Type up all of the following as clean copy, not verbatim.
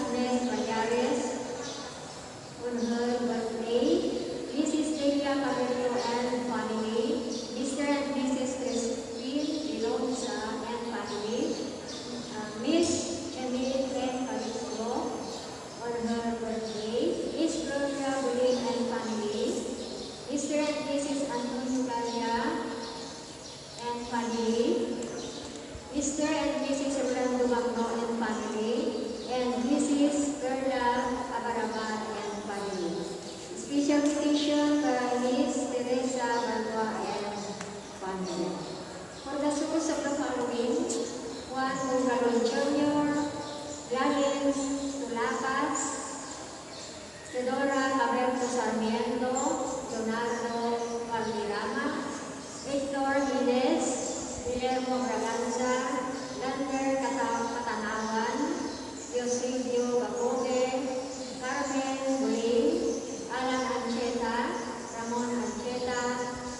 Agnes Vallares on her birthday, Mrs. Delia Cabello and family, Mr. and Mrs. Christine Vilonza and family, Miss Emily and Calisto on her birthday, Miss Gloria Bulin and family, Mr. and Mrs. Antonio Galia and family, Mr. and Mrs. Orlando Magno and family, and Mrs. Perla Abaraman and family. Special invitation by Miss Teresa Barba and family. For the souls of the following, Juan Ugalon Jr., Gladys Tulapas, Fedora Alberto Sarmiento, Leonardo Valderrama, Victor Giles, Guillermo Braganza, Lander Katanawan, Eusebio Bacote, Carmen Buling, Alan Ancheta, Ramon Ancheta,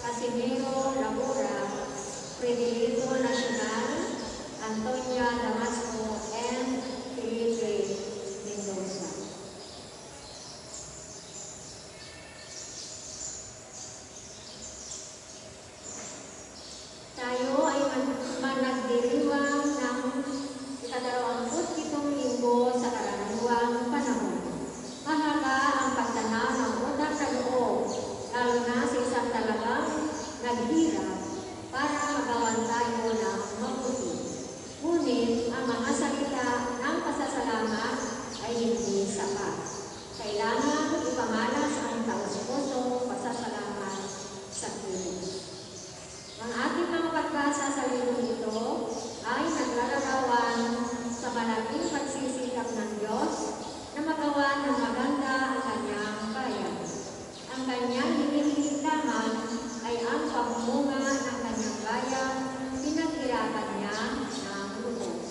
Casimiro Labora, Frederico Nacional, Antonia Damasco, and Felipe Mendoza. Tayo ay managdiriwang ng 27 linggo sa karaniwang panahon. Mahalaga ang pagtanaw ng utang na loob, lalo na sa isang talagang naghirap para magawan tayo ng mabuti. Ngunit ang mga salita ng pasasalamat ay hindi sapat. Kailangan ipamalas ang taos-pusong pasasalamat sa Diyos. Ang ating mga pagbasa sa libro ito ay naglalarawan sa malaking pagsisikap ng Diyos na magawa ng maganda ang kanyang bayan. Ang kanyang hinihiling lamang ay ang pagmunga ng kanyang bayan, pinaghirapan niya ng lubos.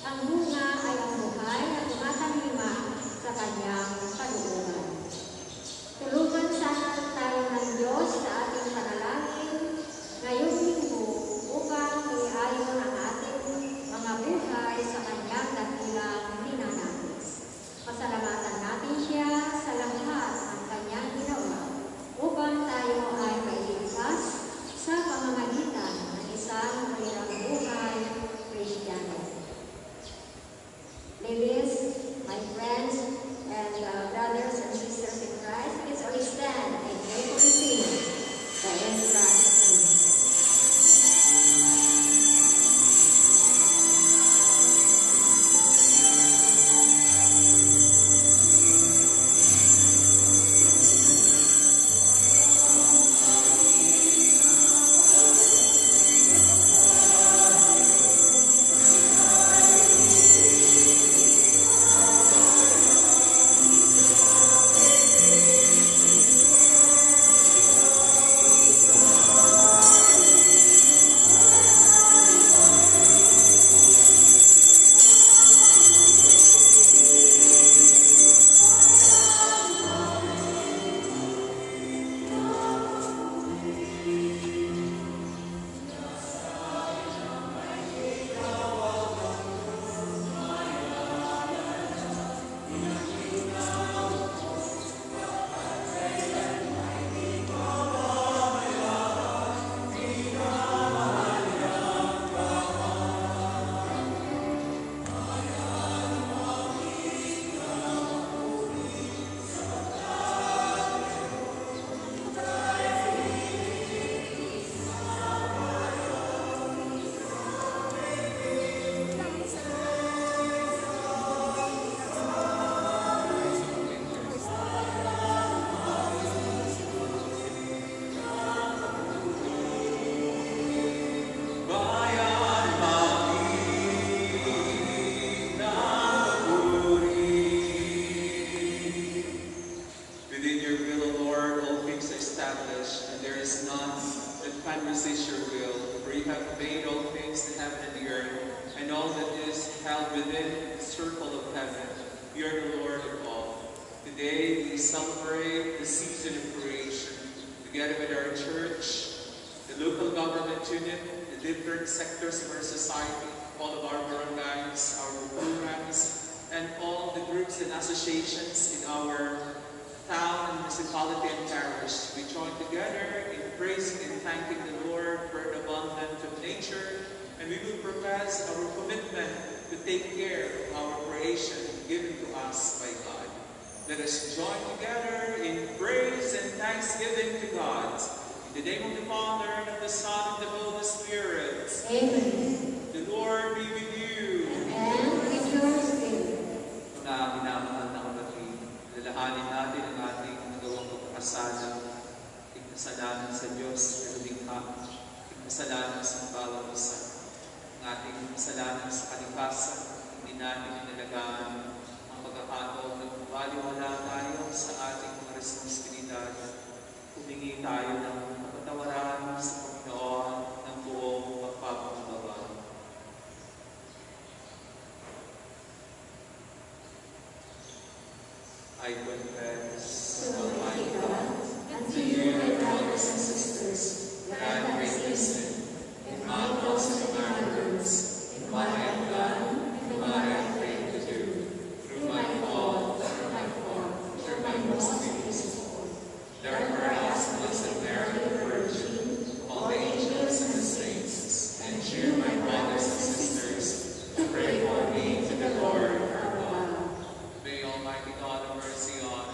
Ang bunga ay ang buhay na tumatalima sa kanyang kalooban. Tulungan sana tayo ng Diyos sa ating panalangin ngayong linggo upang iayon ang ating mga buhay sa kanyang dakilang ninanais. Pasalamatan natin siya sa lahat ng kanyang ginawa upang tayo ay mailigtas sa pamamagitan ng isang mahirap buhay Kristiyano. Ladies, my friends, and brothers and sisters in Christ, let's all stand and gratefully sing the entrance. Today we celebrate the season of creation together with our church, the local government unit, the different sectors of our society, all of our barangays, our programs, and all the groups and associations in our town, municipality, and parish. We join together in praising and thanking the Lord for the abundance of nature, and we will profess our commitment to take care of our creation given to us by God. Let us join together in praise and thanksgiving to God. In the name of the Father, and of the Son, and of the Holy Spirit. Amen. The Lord be with you. And with your spirit. Mga minamahal na kapatid, lalahanin natin ang ating nagawang pagkakasala, ating kasalanan sa Diyos na lumikha, ating kasalanan sa bawat isa, ang ating kasalanan sa kalikasan, hindi natin inalagaan ang pagkakataon na baliwala tayo sa ating mga responsibilidad. Humingi tayo ng kapatawaran sa Panginoon ng buong pagpapakumbaba. I confess to Almighty God and to you, my brothers and sisters, that I have greatly sinned in my thoughts and my words, in what I have done and what I have failed to do, through my fault, through my most grievous fault. Therefore I ask Blessed Mary, the Virgin, all the angels and the saints, and you, my brothers and sisters, to pray for me to the Lord our God. May Almighty God have mercy on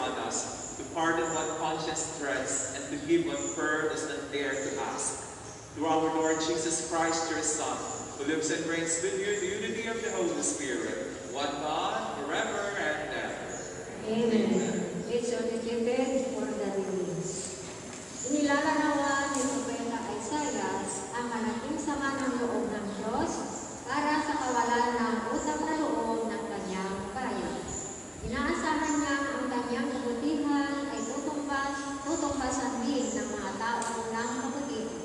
upon us, to pardon what conscience dreads, and to give what prayer does not dare to ask. Through our Lord Jesus Christ, your Son, who lives and reigns with you in the unity of the Holy Spirit, one God, forever and ever. Amen. It's dedicated for the release. Inilalarawan ni Propeta Isaias ang malaking sama ng loob ng Diyos para sa kawalan ng utang na loob ng kanyang bayan. Inaasahan niya ang kanyang kabutihan ay tutumpasan din ng mga tao ng kabutihan.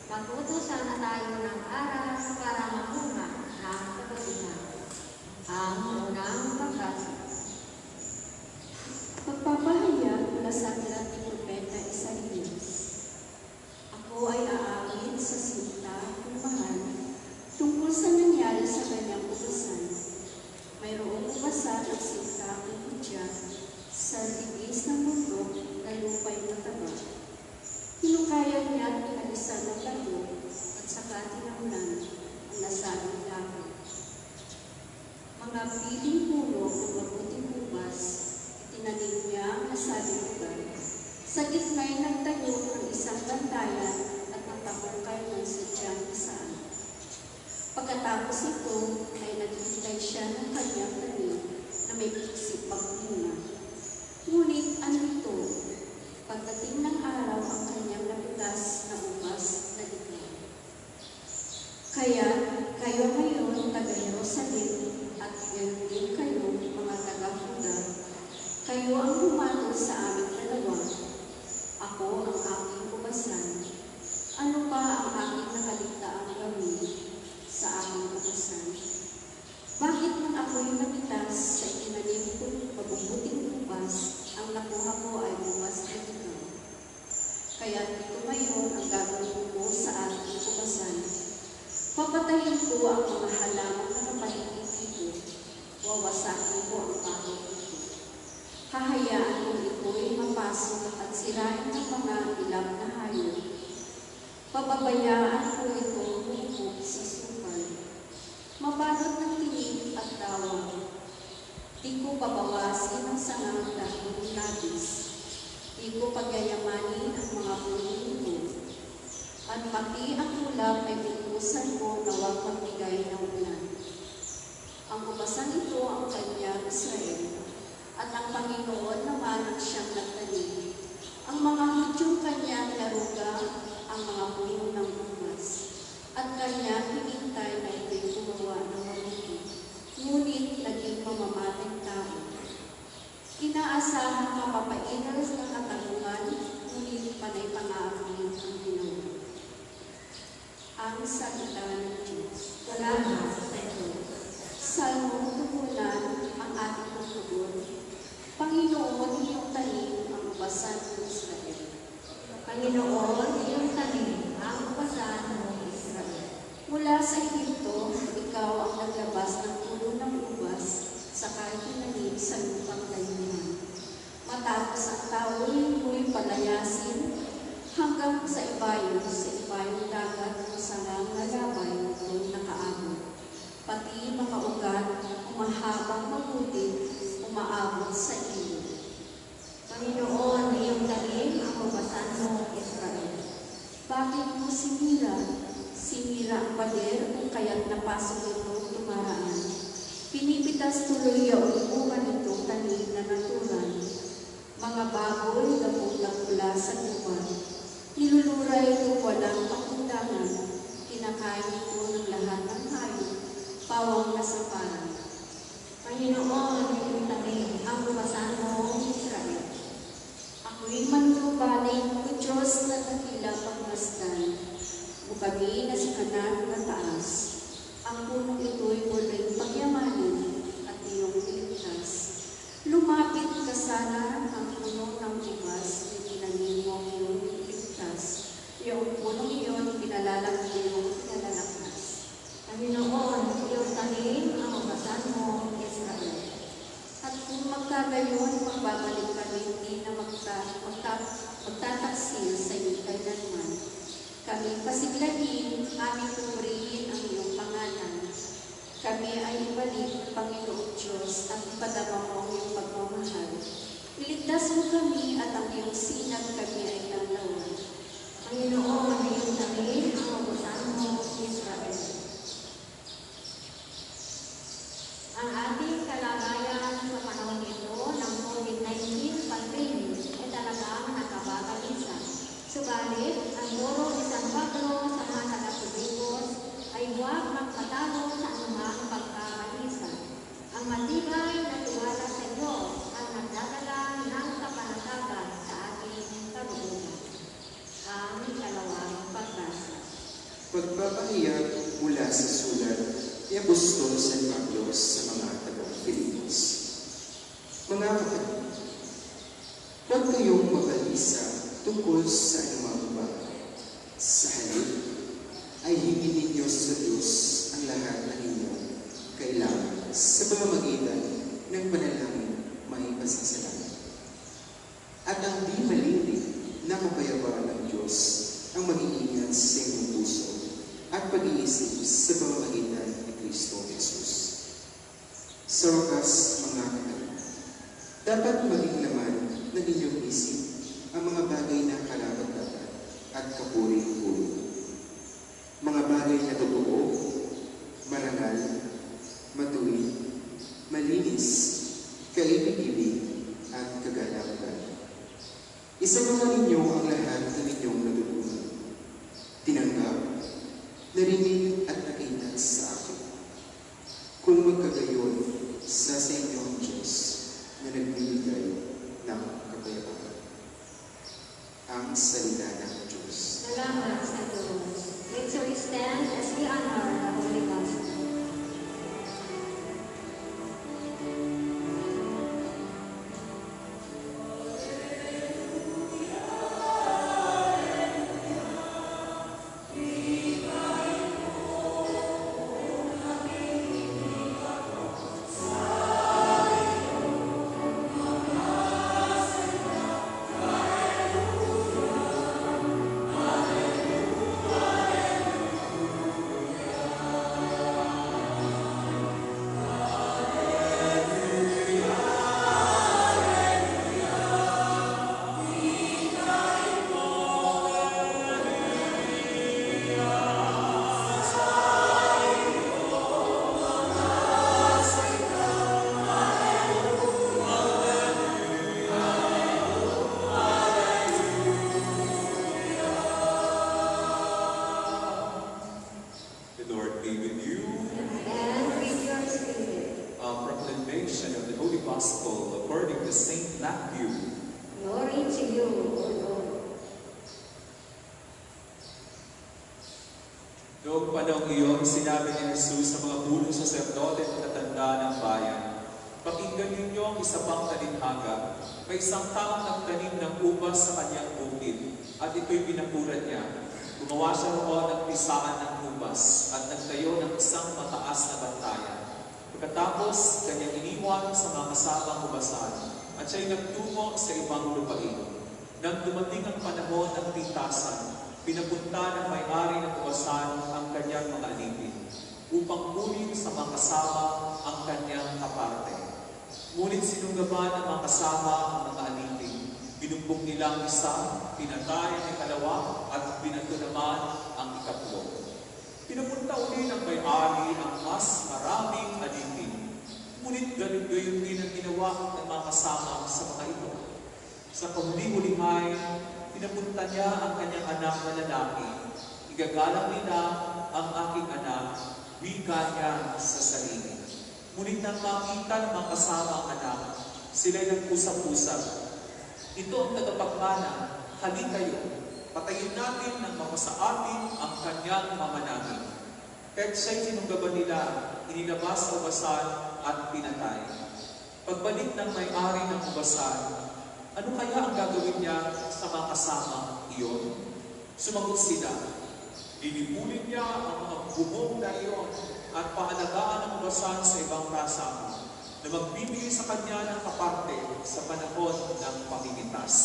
Magtutusan na tayo ng aras para mamunga ng kabutihan. Ang unang pagbasa. Pagpapahayag mula sa aklat ni Propeta Isaias. Ako ay aawit sa sinta ng mahal tungkol sa nangyari sa kanyang ugasan. Mayroong ugasan at sinta ng hudya sa ligis ng bundok na lupay mataba. Hinukayag niya at pinalisan ng lago at saka tinamnan ang nasabing lago. Mga piling puno ng mabuting ubas, tinanim niya ang nasabing lugar. Sa gitna'y nagtayo ang isang bantayan at nagpapangkay ng sadyang isaan. Pagkatapos ito ay naghintay siya ng kanyang tanim na may piksip pagmuna. Ngunit ano ito? Pagdating ng araw ang kanyang napitas na ubas na ikaw. Kaya kayo ngayon taga-Jerusalem at gayon din kayo mga taga-Huda. Kayo ang humatol sa aming dalawa. Ako ang aking ubasan. Ano ba ang aking nakaligtaang gawin sa aking ubasan? Bakit nang ako'y napitas sa itinanim kong pabubuting ubas, ang nakuha ko ay ubas na ikaw? Kaya dito ngayon ang gagawin ko sa aking ubasan. Papatayin ko ang mga halamang nakapaligid dito. Wawasakin ko ang bakit ito. Hahayaan ko ito'y mapasok at sirain ng mga ilang na hayop. Pababayaan ko itong humubog sa sukal. Mabalot ng tinig at tawag. Di ko pabawasin ang sangang dahil ng labis. Di ko pagyayamanin ang mga puno nito. At pati ang ulap ay pinusan ko na huwag magbigay ng ulan. Ang ubasan ito ang kanyang Israel. At ang Panginoon naman ang siyang nagtanim. Ang mga hudyong kanyang naruga ang mga puno ng ubas. At kanyang hinintay na ito'y gumawa ng mabuti. Ngunit naging mamamatay tao. Inaasahan mapapairas ng katanungan, ngunit panay pang-aamin ang ginawa. Ang salita ng Diyos. Salamat sa Diyos. Salmo tumulan ang ating tugon. Panginoon, iyong tanim ang ubasan ng Israel. Panginoon, iyong tanim ang ubasan ng Israel. Mula sa Ehipto, ikaw ang naglabas ng puno ng ubas sa kahit sa lupang layunan. Matapos ang tao'y mo'y palayasin hanggang sa ibayong dagat kung saan nalabay doon nakaabot. Pati mga ugat, umahabang mabuti, umaabot sa iyo. Panginoon, iyong tanim ang ubasan ng Israel. Bakit mo sinira? Sinira ang pader kung kaya't napasok ito tumaraan. Pinipitas tuloy ang bunga nitong tanim na natural. Mga baboy na pulang mula sa lupa. Niluluray ito walang pakundangan. Kinakain ito ng lahat ng hayop. Pawang nasa parang. Panginoon, iyong tanim ang ubasan ng Israel. Ako'y manunubalik o Diyos na dakila pagmasdan. O kami na si kanan na taas. Ang punong ito'y muling pagyamanin at iyong iligtas. Lumapit ka sana ang puno ng ubas na tinanim mo iyong iligtas. Iyong punong iyon pinalalaki iyong pinalalakas. Panginoon, iyong tanim ang ubasan ng Israel. At kung magkagayon, magbabalik kami hindi na magtataksil sa iyong kailanman. Kami pasiglahin, aming purihin ang iyong pangalan. Kami ay ibalik, Panginoon Diyos, at ipadama mo ang iyong pagmamahal. Iligtas mo kami at ang iyong sinag kami ay lalawan. Panginoon, ngayon kami ang ubusan mo, Israel. Ang ating kalagayan sa panahon ito ng COVID-19 pandemic ay talagang nakababalisa. Subalit, ang duro ni San Pablo sa mga taga-Pilipos ay huwag magpatalo sa anumang pagkakalisa. Ang matibay na tiwala sa Diyos ang nagdadala ng kapanatagan sa ating karunungan. Ang ikalawang pagbasa. Pagpapahayag mula sa sulat ni Apostol San Pablo sa mga taga-Pilipos. Mga kapatid, huwag kayong mabalisa tungkol sa anumang bagay. Sa halip, ay hingin ninyo sa Diyos ang lahat ng inyong kailangan sa pamamagitan ng panalangin may pasasalamat. At ang di malilig na kapayapaan ng Diyos ang mag-iingat sa inyong puso at pag-iisip sa pamamagitan ni Kristo Jesus. Sa wakas, mga kapatid, dapat maging laman ng inyong isip ang mga bagay na karapat-dapat at kapuri-puri. Mga bagay na totoo, marangal, matuwid, malinis, kaibig-ibig, at kagalakan. Isagawa ninyo ang lahat ng inyong natutunan. Tinanggap, narinig at nakita sa akin. Kung magkagayon sa inyo ang Diyos na nagbibigay ng kapayapaan. Ang salita ng Diyos. Salamat sa Diyos. Let's stand as we honor the Holy Gospel. The Lord be with you. And with your spirit. A proclamation of the Holy Gospel according to Saint Matthew. Glory to you, O Lord. Noong panahon iyon, sinabi ni Jesus sa mga punong saserdote at tatanda ng bayan, "Pakinggan ninyo ang isa pang talinhaga. May isang taong nagtanim ng ubas sa kanyang bukid, at ito'y binakuran niya. Gumawa siya roon ng pisaan ng ubas at nagtayo ng isang mataas na bantayan. Pagkatapos, kanyang iniwan sa mga kasamang ubasan at siya'y nagtungo sa ibang lupain. Nang dumating ang panahon ng pitasan, pinapunta ng may-ari ng ubasan ang kanyang mga alipin upang kunin sa mga kasama ang kanyang kaparte. Ngunit sinunggaban ng mga kasama ang mga alipin. Binugbog nilang isa, pinatay ang ikalawa, at binato naman ang ikatlo. Pinapunta uli ng may-ari ang mas maraming alipin. Ngunit gayon din ang ginawa ng mga kasama sa mga ito. Sa kahuli-hulihay, pinapunta niya ang kanyang anak na lalaki. Igagalang nila ang aking anak, wika niya sa sarili. Ngunit nang makita ng mga kasama ang anak, sila'y nagpusap-pusap. Ito ang tagapagmana, hali kayo, patayin natin ng mapasa atin ang kanyang mamanahin. Kahit siya'y sinunggaban nila, inilabas sa ubasan at pinatay. Pagbalik ng may-ari ng ubasan, ano kaya ang gagawin niya sa mga kasama iyon? Sumagot sila, lilipulin niya ang mga bumong na iyon at paalagaan ang ubasan sa ibang kasama na magbibigay sa kanya ng kaparte sa panahon ng pamimitas.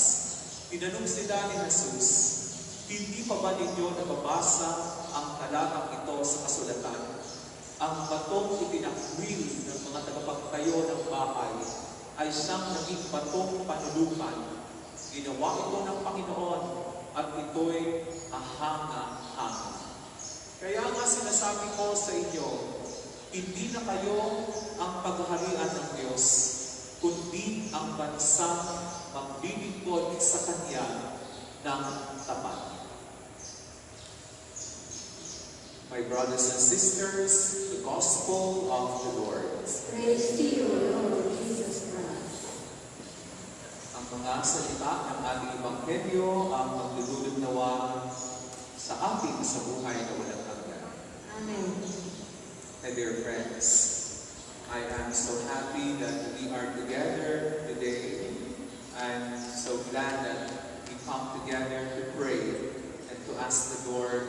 Tinanong sila ni Jesus, hindi pa ba ninyo nababasa ang talatang ito sa kasulatan? Ang batong itinakwil ng mga tagapagtayo ng bahay ay siyang naging batong panulukan. Ginawa ito ng Panginoon at ito'y ahanga-hanga. Kaya nga sinasabi ko sa inyo, hindi na kayo ang paghaharian ng Diyos, kundi ang bansang maglilingkod sa Kanya ng tapat. My brothers and sisters, the Gospel of the Lord. Praise to you, Lord Jesus Christ. Ang mga salita ng ating Ebanghelyo ang maglulunod nawa sa ating sa buhay na walang hanggan. Amen. My dear friends, I am so happy that we are together today. I'm so glad that we come together to pray and to ask the Lord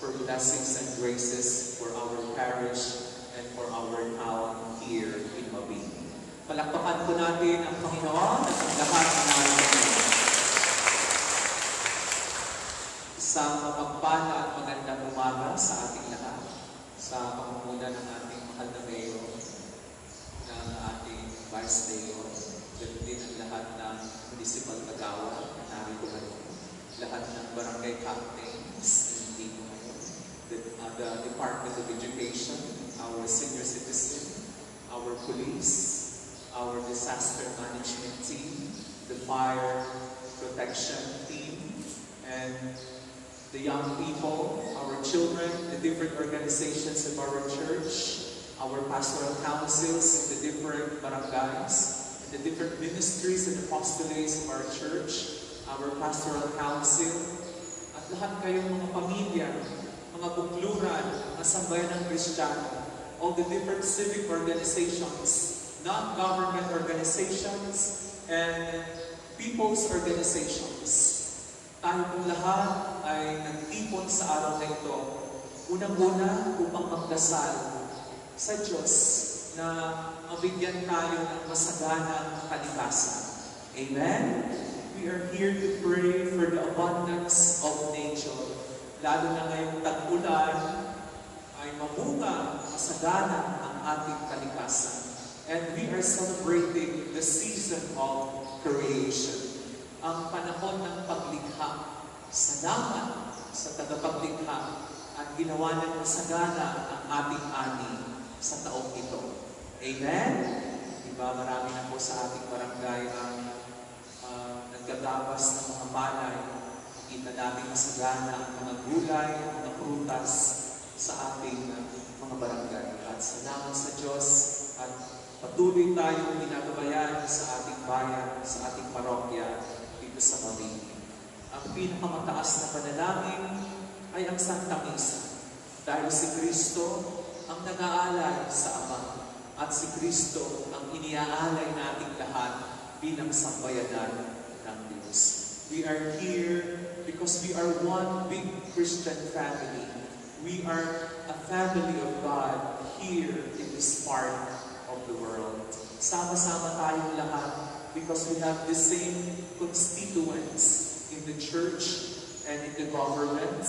for blessings and graces for our parish and for our town here in Mabini. Palakpakan po natin ang Panginoon at ang lahat ng naroon. Isang mapagpala at magandang umaga sa ating lahat, sa pamumuno ng ating mahal na mayor, ng ating vice mayor, ganoon din ang lahat ng municipal kagawad na narito ngayon, lahat ng barangay captains na hindi ko ngayon, the Department of Education, our senior citizen, our police, our disaster management team, the fire protection team, and the young people, our children, the different organizations of our church, our pastoral councils in the different barangays, the different ministries and apostolates of our church, our pastoral council, at lahat kayong mga pamilya, mga bukluran, mga sambayan ng Kristiyano, all the different civic organizations, non-government organizations, and people's organizations. Tayo pong lahat ay nagtipon sa araw na ito, unang-una upang magdasal sa Diyos na mabigyan tayo ng masaganang kalikasan. Amen? We are here to pray for the abundance of nature. Lalo na ngayong tag-ulan ay mamunga, masagana ang ating kalikasan. And we are celebrating the season of creation. Ang panahon ng paglikha. Salamat sa tagapaglikha at ginawa ng masagana ang ating ani sa taong ito. Amen? Diba, marami na po sa ating barangay ang nagkagabas ng mga palay. Kita natin masagana ang mga gulay, ang mga prutas sa ating mga barangay. At salamat sa Diyos at patuloy tayong ginagabayan sa ating bayan, sa ating parokya dito sa Mabini. Ang pinakamataas na panalangin ay ang Santa Misa. Dahil si Kristo ang nag-aalay sa Ama at si Kristo ang iniaalay nating lahat bilang sambayanan ng Diyos. We are here because we are one big Christian family. We are a family of God here in this part of the world. Sama-sama tayong lahat because we have the same constituents in the church and in the government.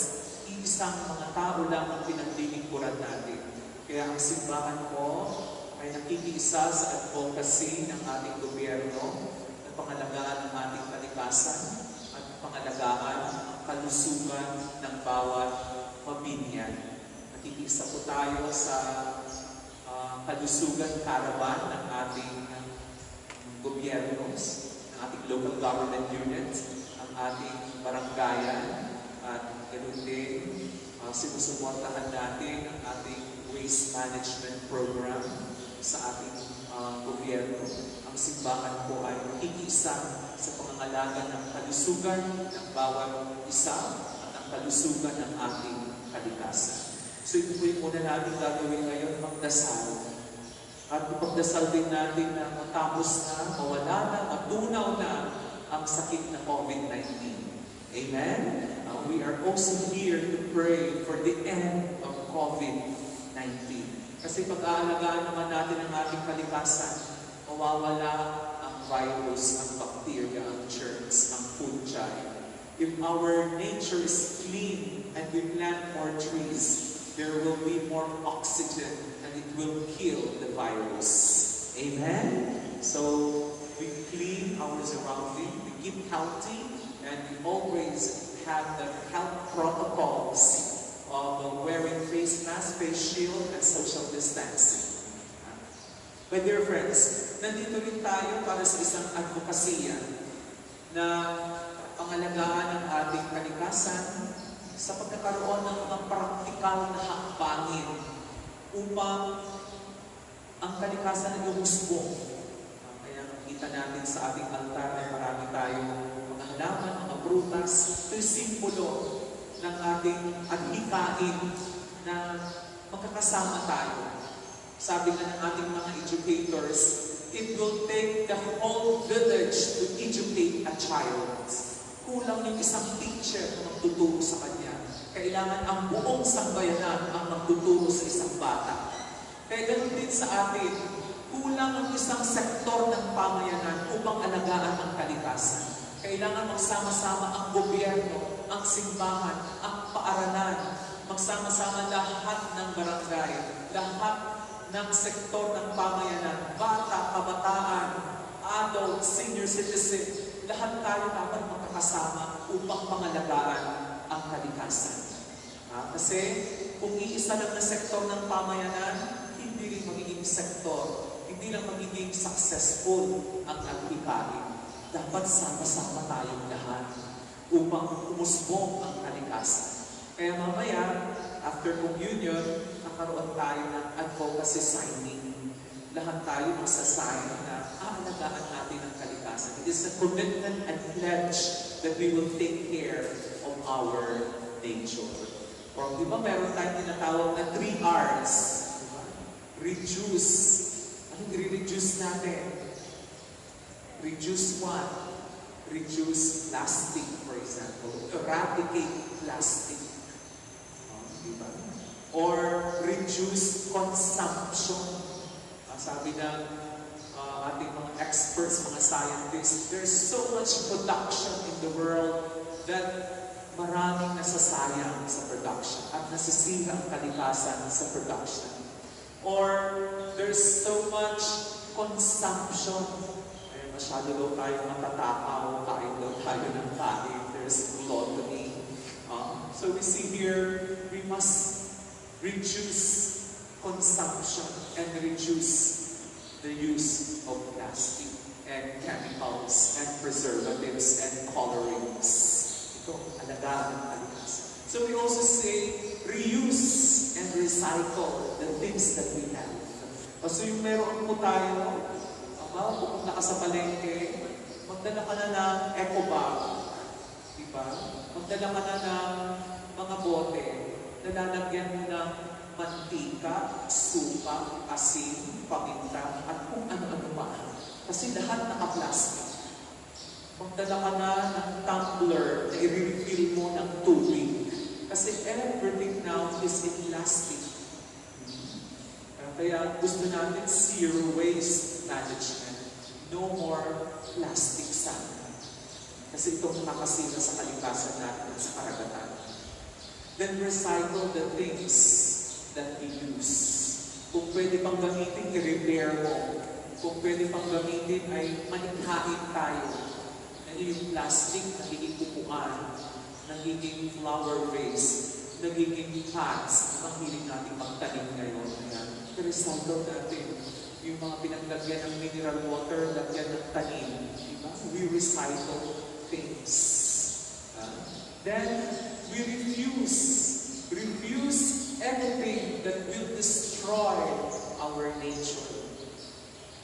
Iisang mga tao lang ang pinaglilingkuran natin. Kaya ang simbahan ko ay nakikiisa sa advocacy ng ating gobyerno na pangalagaan ng ating kalikasan at pangalagaan ang kalusugan ng bawat pamilya. Nakikiisa po tayo sa kalusugan caravan ng ating gobyerno, ng ating local government unit, ang ating barangayan, at ganoon din, sinusuportahan natin ang ating waste management program sa ating gobyerno. Ang simbahan po ay nakikiisa sa pangangalaga ng kalusugan ng bawat isa at ang kalusugan ng ating kalikasan. So ito po yung muna natin gagawin ngayon, magdasal. At ipagdasal din natin na matapos na, mawala na, matunaw na ang sakit na COVID-19. Amen? We are also here to pray for the end of COVID-19. Kasi pag-aalagaan naman natin ang ating kalikasan, mawawala ang virus, ang bacteria, ang germs, ang fungi. If our nature is clean and we plant more trees, there will be more oxygen and it will kill the virus. Amen? So, we clean our surrounding, we keep healthy, and we always have the health protocols of wearing face mask, face shield, and social distancing. My dear friends, nandito rin tayo para sa isang advokasya na pangalagaan ng ating kalikasan sa pagkakaroon ng mga praktikal na hakbangin upang ang kalikasan ay umusbong. Kaya nakita natin sa ating altar ay marami tayong mga halaman, mga prutas. Ito'y simbolo ng ating adhikain na magkakasama tayo. Sabi nga ng ating mga educators, it will take the whole village to educate a child. Kulang yung isang teacher na magtuturo sa kanya. Kailangan ang buong sambayanan ang magtuturo sa isang bata. Kaya ganoon din sa atin, kulang ang isang sektor ng pamayanan upang alagaan ang kalikasan. Kailangan magsama-sama ang gobyerno, ang simbahan, ang paaralan, magsama-sama lahat ng barangay, lahat ng sektor ng pamayanan, bata, kabataan, adult, senior citizen, lahat tayo dapat makakasama upang pangalagaan ang kalikasan. Kasi kung iisa lang na sektor ng pamayanan, hindi rin magiging sektor, hindi lang magiging successful ang adhikain. Dapat sama-sama tayong lahat upang umusbong ang kalikasan. Kaya mamaya, after communion, nakaroon tayo ng advocacy signing. Lahat tayo magsasign na aalagaan natin ang kalikasan. It is a commitment and pledge that we will take care of our nature. Or di ba meron tayong tinatawag na 3 R's? Diba? Reduce. Anong i-reduce natin? Reduce what? Reduce plastic, for example. Eradicate plastic. Diba? Or reduce consumption. Sabi ng ating mga experts, mga scientists, there's so much production in the world that maraming nasasayang sa production at nasisira ang kalikasan sa production. Or there's so much consumption. Ay, masyado daw tayo matatakaw, kain daw tayo ng kain. There's gluttony. So we see here, we must reduce consumption and reduce the use of plastic and chemicals and preservatives and colorings. Ito, alagaan ng kalikasan. So we also say, reuse and recycle the things that we have. So yung meron po tayo, pupunta ka sa palengke, magdala ka na ng eco bag, diba? Magdala ka na ng mga bote, nalalagyan mo ng mantika, suka, asin, paminta, at kung ano-ano pa. Kasi lahat naka-plastic. Magdala ka na ng tumbler na i-refill mo ng tubig. Kasi everything now is in plastic. Kaya gusto natin zero waste management. No more plastic sana. Kasi itong nakakasira sa kalikasan natin at sa karagatan. Then recycle the things that we use. Kung pwede pang gamitin, i-repair mo. Kung pwede pang gamitin, ay manikhain tayo. Yung plastic, nagiging upuan, nagiging flower vase, nagiging pots, ang hiling natin magtanim ngayon. I-recycle natin. Yung mga pinaglagyan ng mineral water, lagyan ng tanim. Diba? We recycle things. Then, we refuse anything that will destroy our nature.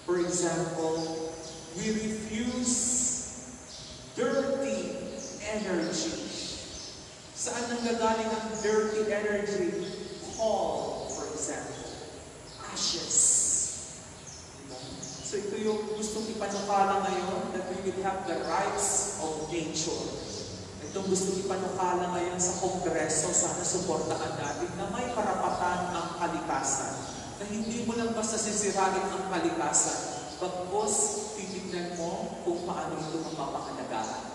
For example, we refuse dirty energy. Saan nanggagaling ang dirty energy? Coal, for example. Ashes. Diba? So ito yung gustong ipanukala ngayon, that we will have the rights of nature. Itong gustong ipanukala ngayon sa Kongreso, sana suportahan natin na may karapatan ang kalikasan. Na hindi mo lang basta sisirain ang kalikasan, bagkos titignan mo kung paano ito mapapakalagaan.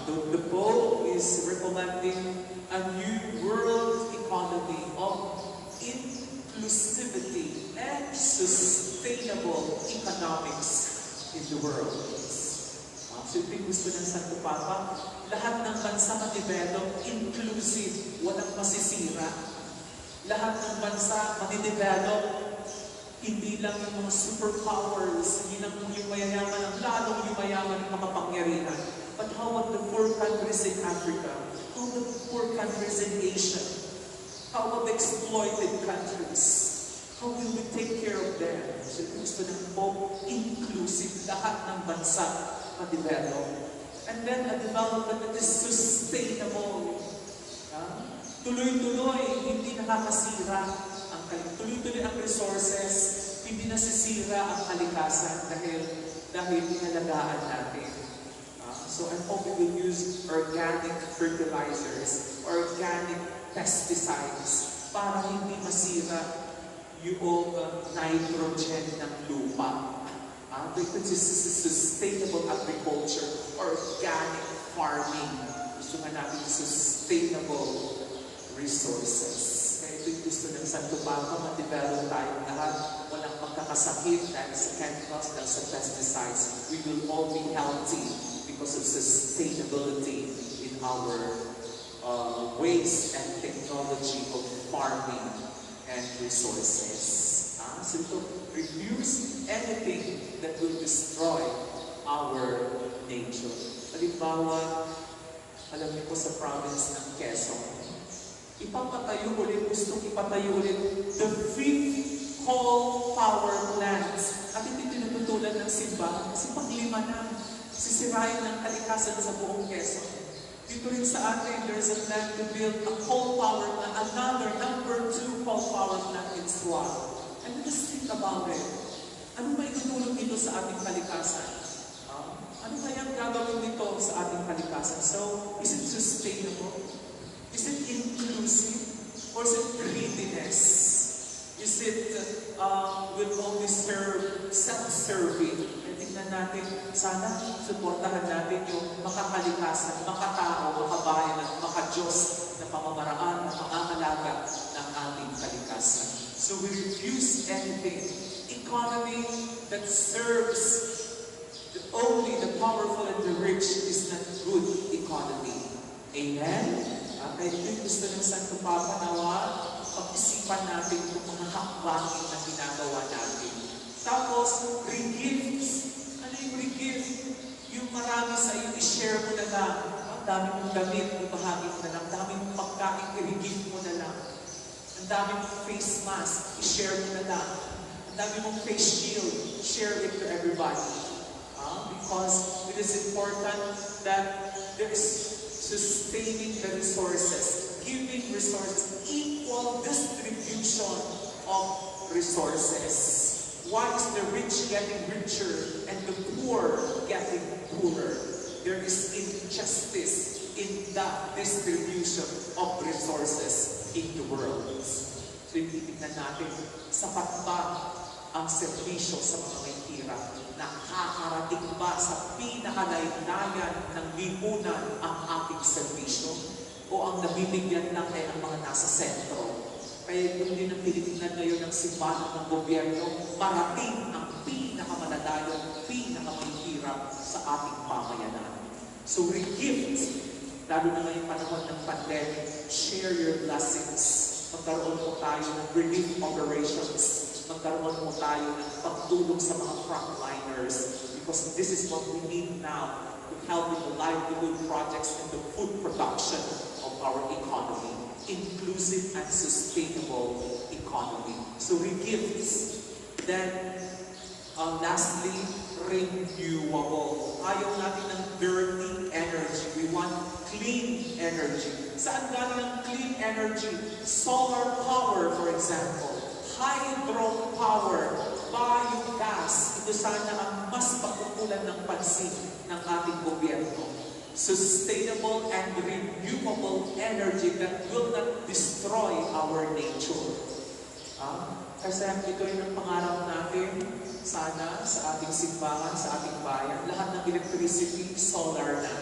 The Pope is recommending a new world economy of inclusivity and sustainable economics in the world. So ito yung gusto ng Santo Papa, lahat ng bansa ma-develop, inclusive, walang masisira. Lahat ng bansa ma-develop, hindi lang yung mga superpowers, hindi lang yung mayayaman, ang lalong yung mayaman ng makapangyarihan. But how about the poor countries in Africa? How about the poor countries in Asia? How about the exploited countries? How will we take care of them? So gusto ng Pope, inclusive, lahat ng bansa ma-develop. And then a development that is sustainable. Tuloy-tuloy, hindi nakakasira ang tuloy-tuloy ang resources, hindi nasisira ang kalikasan dahil inalagaan natin. So I hope we will use organic fertilizers, organic pesticides para hindi masira yung nitrogen ng lupa. Because this is sustainable agriculture, organic farming. Gusto nga natin sustainable resources. Kaya ito yung gusto ng Santo Papa, ma-develop tayong lahat. Walang magkakasakit dahil sa chemicals, dahil sa pesticides. We will all be healthy because of sustainability in our ways and technology of farming and resources. So ito, refuse anything that will destroy our nature. Halimbawa, alam niyo po sa province ng Quezon, gustong ipatayo ulit the 5th coal power plant. At hindi tinututulan ng simbahan kasi paglima na, sisirain ng kalikasan sa buong Quezon. Dito rin sa atin, there's a plan to build a coal power plant, another number 2 coal power plant in Sual. And just think about it. Ano ba itutulong dito sa ating kalikasan? Ano kaya ang gagawin dito sa ating kalikasan? So, is it sustainable? Is it inclusive? Or is it greediness? Is it will only serve self-serving? Tingnan natin, sana suportahan natin yung makakalikasan, makatao, makabayan, at makadiyos na pamamaraan, na pangangalaga ng ating kalikasan. So we refuse anything. Economy that serves only the powerful and the rich is not good economy. Amen? Kaya ito gusto ng Santo Papa nawa, pag-isipan natin itong mga hakbangin na ginagawa natin. Tapos, re-gift. Ano yung re-gift? Yung marami sa iyo, i-share mo na lang. Ang dami mong damit, ibahagi mo na lang. Ang dami mong pagkain, i-re-gift mo na lang. Ang dami mong face mask, i-share mo na lang. Ang dami mong face shield, share it to everybody. Because it is important that there is sustaining the resources, giving resources, equal distribution of resources. Why is the rich getting richer and the poor getting poorer? There is injustice in the distribution of resources in the world. So ititignan natin, sapat ba ang serbisyo sa mga may hirap? Nakakarating ba sa pinakalaylayan ng lipunan ang ating serbisyo? O ang nabibigyan lang ay ang mga nasa sentro? Kaya yung din ang tinitingnan ngayon ng simbahan ng gobyerno, marating ang pinakamalalayo, pinakamahirap sa ating pamayanan. So re-gift, lalo na ngayong panahon ng pandemic, share your blessings. Magkaroon po tayo ng relief operations. Magkaroon po tayo ng pagtulong sa mga frontliners. Because this is what we need now to help with the livelihood projects and the food production of our economy. Inclusive and sustainable economy. So re-gifts. Then, lastly, renewable. Ayaw natin ng dirty energy. We want clean energy. Saan galing ang clean energy? Solar power, for example. Hydropower. Biogas. Ito sana ang mas pagkukulan ng pansin ng ating gobyerno. Sustainable and renewable energy that will not destroy our nature. Kasi ito rin ang pangarap natin sana sa ating simbahan, sa ating bayan. Lahat ng electricity, solar na.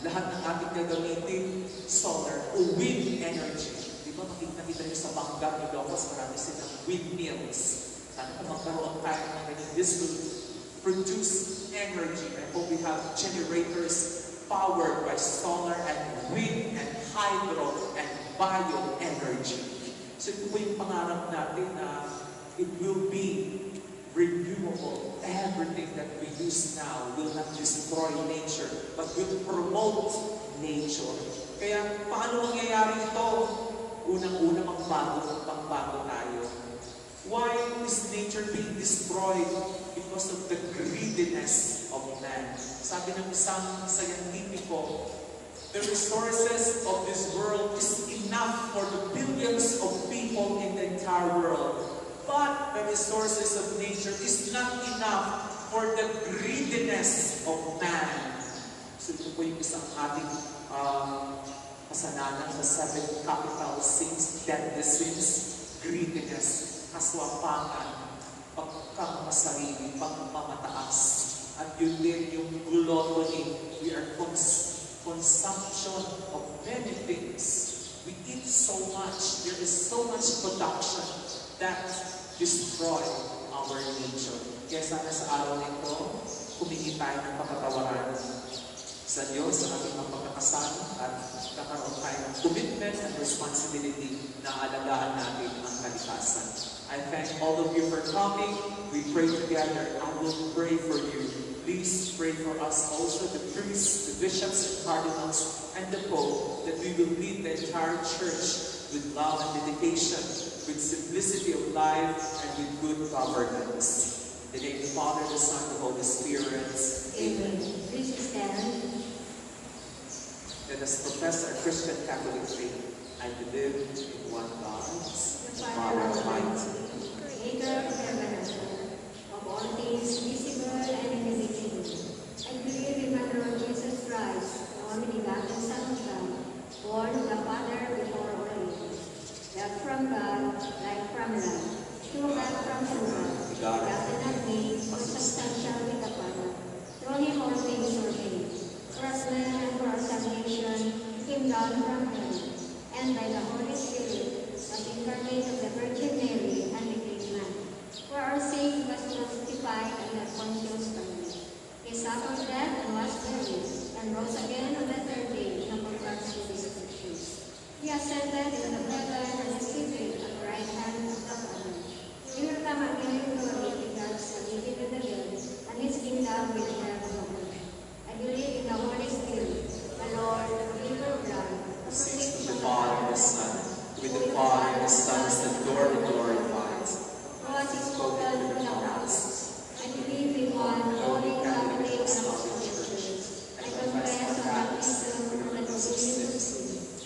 Lahat ng ating gagamitin, solar o wind energy. Di ba makikita nyo sa Bangga, Ilocos, marami silang windmills. Sana kung magkaroon tayo ng ganyan, this will produce energy. I hope we have generators powered by solar and wind and hydro and bioenergy. So ito po yung pangarap natin na it will be renewable. Everything that we use now will not destroy nature, but will promote nature. Kaya paano mangyayari ito? Unang-una magbago tayo. Why is nature being destroyed? Because of the greediness of man. Sabi ng isang scientifico, the resources of this world is enough for the billions of people in the entire world. But the resources of nature is not enough for the greediness of man. So ito po yung isang ating kasalanan sa 7 capital sins, deadly sins, greediness, kaswapangan, pagkamasarili, pagmamataas. At yun din yung gluttony. We are consumption of many things. We eat so much. There is so much production that destroy our nature. Kaya sana sa araw nito, humingi tayo ng pagkatawaran sa Diyos sa ating mga pagkakasama at kakaroon tayo ng commitment and responsibility na alagaan natin ang kalikasan. I thank all of you for coming. We pray together. I will pray for you. Please pray for us also, the priests, the bishops and cardinals, and the Pope, that we will lead the entire church with love and dedication, with simplicity of life, and with good governance. In the name of the Father, the Son, and the Holy Spirit. Amen. Please stand. Let us profess our Christian Catholic faith. I believe in one God, the Father Almighty, Maker of heaven and earth, of all things visible and invisible. I believe in my Lord Jesus Christ, the only begotten Son of God, born of the Father before all ages, that from God, light from light, true God from true God, begotten of me, consubstantial with the Father. Through him all things were made. For us men and for our salvation, he came down from heaven, and by the Holy Spirit was incarnate of the Virgin Mary and became man. For our sake was crucified under Pontius Pilate. He suffered death and was buried, and rose again on the third day in accordance with his scriptures. He ascended into the heaven and is seated at the right hand of the Father. He will come again in glory to judge the living and the dead, and his kingdom will have no end. I believe in the Holy Spirit, the Lord, the giver of life, who With proceeds the from Father and the Son, with the Father and the Son is adored and glorified. God is spoken in the prophets. I believe in one holy Catholic and Apostolic Church. I confess the baptism of the forgiveness of sins,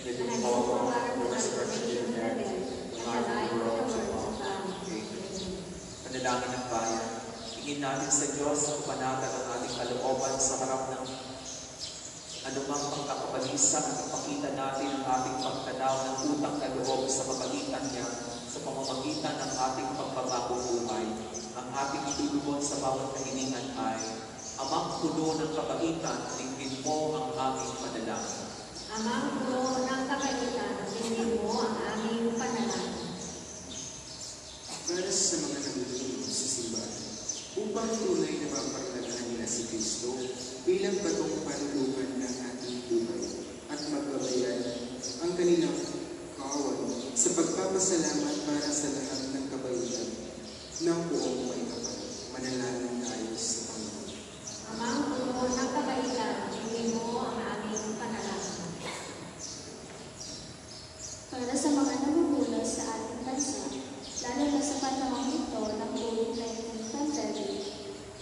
and I look forward to the resurrection of the dead and the life of the world to come. Panalangin ng bayan. Hingin natin sa Diyos ang panatag ang ating kalooban sa harap ng anumang pagkakabalisa at ipakita natin ang ating pagtanaw ng utang na loob sa pamagitan niya sa pamamagitan ng ating pagbabagong buhay. Ang ating itulubon sa bawat kahilingan ay, Amang puno ng kabaitan, tingin mo ang aming panalangin. Amang puno ng kabaitan, tingin mo ang aming panalangin. Para sa mga nagulunod sa simbahan, upang tunay na mapagdalahan nila si Kristo bilang batong panulukan ng ating buhay at magbabayan ang kanilang kawan sa pagpapasalamat para sa lahat ng kabaitan ng buong may kapal. Manalangin tayo sa Panginoon. Amang puno ng kabaitan, tingin mo ang aming panalangin. Para sa mga namumuno sa ating bansa, lalo na sa panahon ito ng COVID-19 pandemic,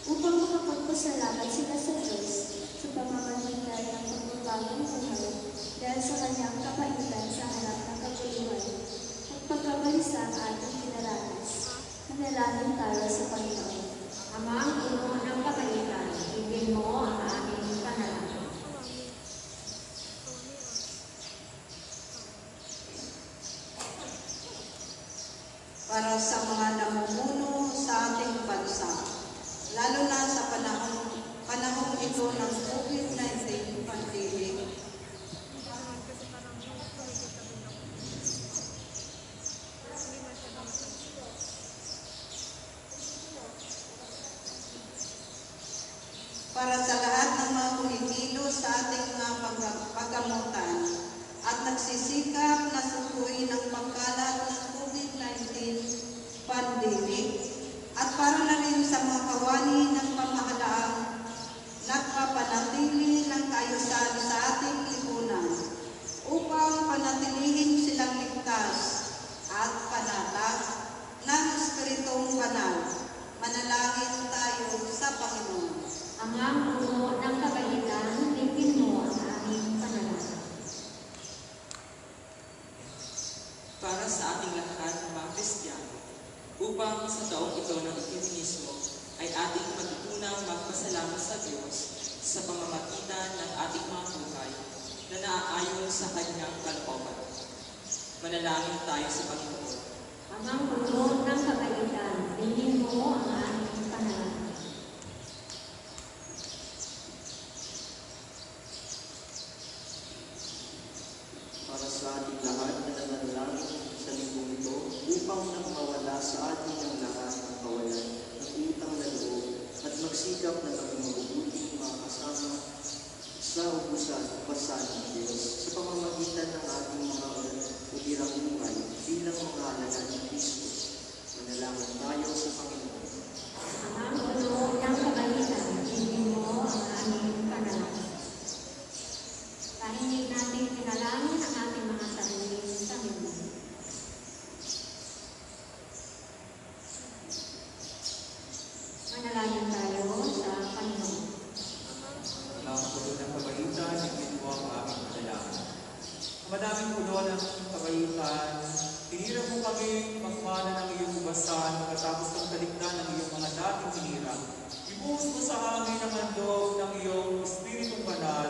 upang makapagpasalamat sila sa Diyos sa pamamagitan ng pagbabagong buhay dahil sa kanyang kabaitan sa harap ng kaguluhan at pagkabalisa ang ating pinaranas. Manalangin tayo sa Panginoon. Amang puno ng kabaitan, tingin mo ang aming panalangin. Para sa mga namumuno sa ating bansa, lalo na sa panahong ito ng COVID-19 pandemic, para sa lahat ng mga kumikilos sa ating mga paggamutan at nagsisikap na sukuin ang pagkalat ng COVID-19 pandemic at para na rin sa mga kawani ng pamahalaang nagpapanatili ng kaayusan sa ating lipunan upang panatilihin silang ligtas at panatag ng Espiritong Banal. Manalangin tayo sa Panginoon. Amang puno ng kabaitan, tingin mo ang aming panalangin. Para sa ating lahat ng mga Kristiyano, upang sa taong ito ng Ekumenismo ay ating matutunang magpasalamat sa Diyos sa pamamagitan ng ating mga buhay na naaayon sa Kanyang kalooban. Manalangin tayo sa Panginoon. Amang puno ng kabaitan, tingin mo ang aming panalangin. Para sa ating lahat na nananalangin sa linggong ito upang nang mawala sa ating ang lahat ng kawalan ng utang na loob at magsikap na maging mabubuting mga kasama sa ubusan at basa ng Diyos sa pamamagitan ng ating mga utirang buhay bilang mga alagad ng Kristo. Manalangin tayo sa Panginoon. Amang puno ng kabaitan, tingin mo ang aming panalangin. Pahinig natin pinalangin ang ating mga sariling Panginoon. Manalangin tayo sa Panginoon. Ang puno ng kabaitan, tingin mo ang aming panalangin. Madaming puno ng kabaitan, tinira mo kami magmana ng iyong ubasan pagkatapos ng kaligtan ng iyong mga dating hinirang. Ibuhos mo sa amin ang handog ng iyong Espiritong Banal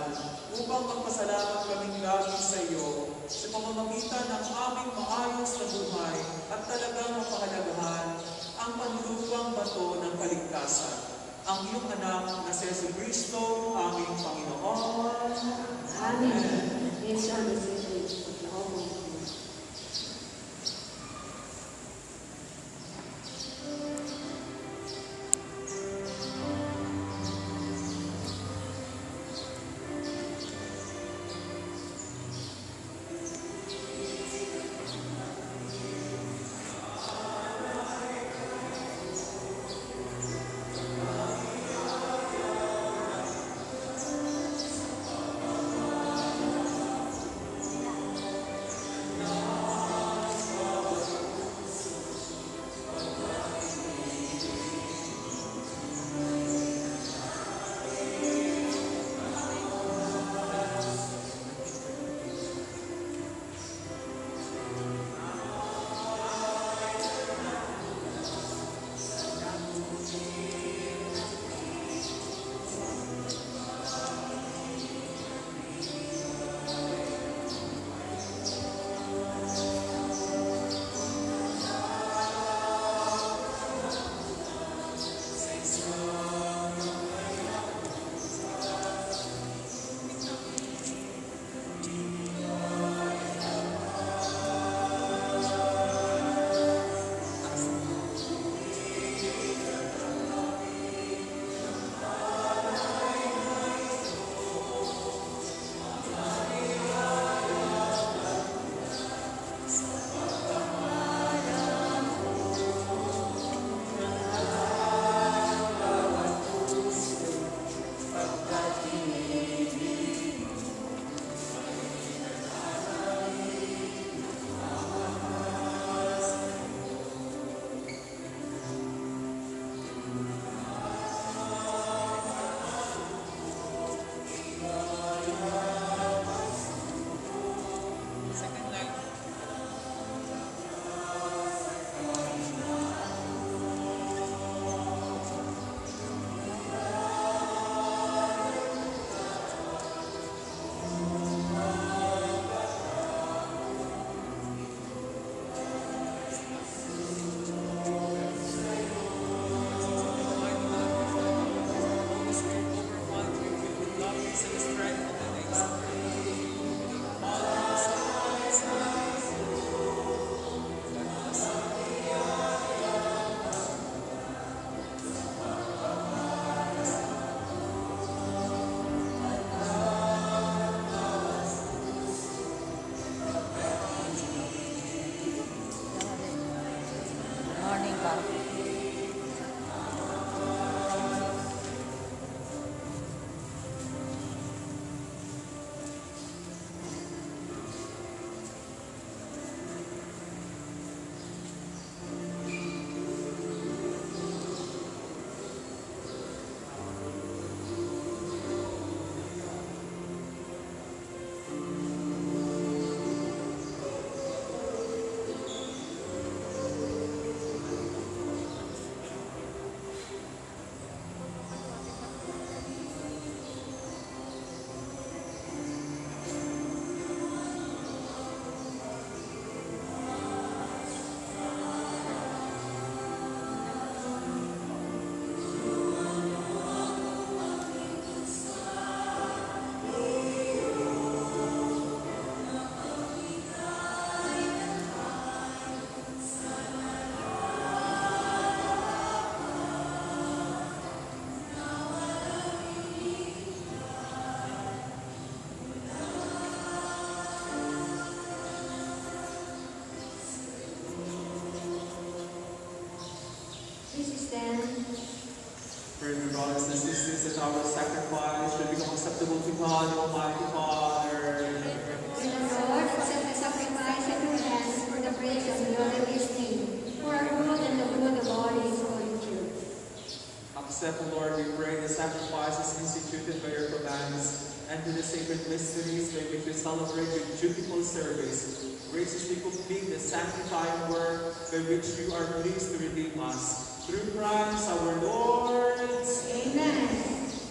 upang magpasalamat kaming lagi sa iyo sa pamamagitan ng aming maayos na buhay at talagang mapahalagahan ang panlubang bato ng kaligtasan, ang iyong anak na si Jesucristo, aming Panginoon. Amen. Yes, Lord, yes, Lord. Please stand. Pray, my brothers and sisters, that our sacrifice will become acceptable to God, Almighty Father. May the Lord accept the sacrifice at your hands for the praise and glory of His name, for our good and the good of all His holy church. Accept, O Lord, we pray, the sacrifices instituted by your commands, and to the sacred mysteries by which we celebrate with dutiful service, graciously complete the sanctifying work by which you are pleased to redeem us. Through Christ our Lord. Amen.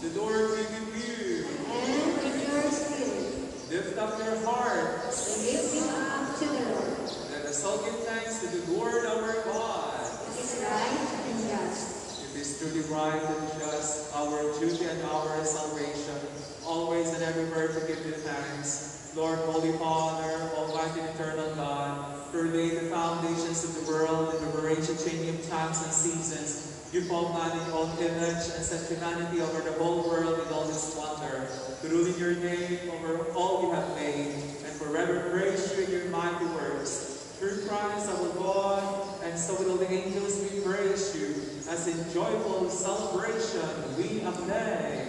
The Lord be with you. And with your spirit, Lift up your hearts. we lift him up to the Lord. Let us all give thanks to the Lord our God. It is right and just. It is truly right and just, our duty and our salvation, always and everywhere to give you thanks. Lord, Holy Father, Almighty and Eternal God, who laid the foundations of the world and the arranged the chaining of times and seasons, you formed man in your own image and set humanity over the whole world in all its wonder, to rule in your name over all you have made, and forever praise you in your mighty works. Through Christ our God, and so with all the angels we praise you, as in joyful celebration we acclaim.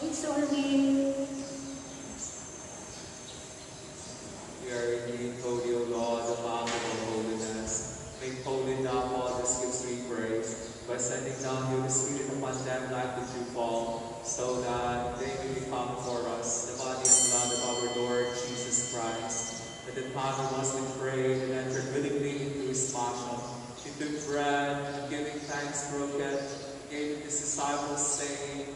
It's only We are indeed holy, O Lord, the Father of holiness. Make holy now all these gifts we pray, by sending down your Spirit upon them like the dewfall, so that they may become for us the body and blood of our Lord Jesus Christ. That the Father was betrayed and entered willingly into his passion. He took bread, and giving thanks broke it, gave it to his disciples, saying,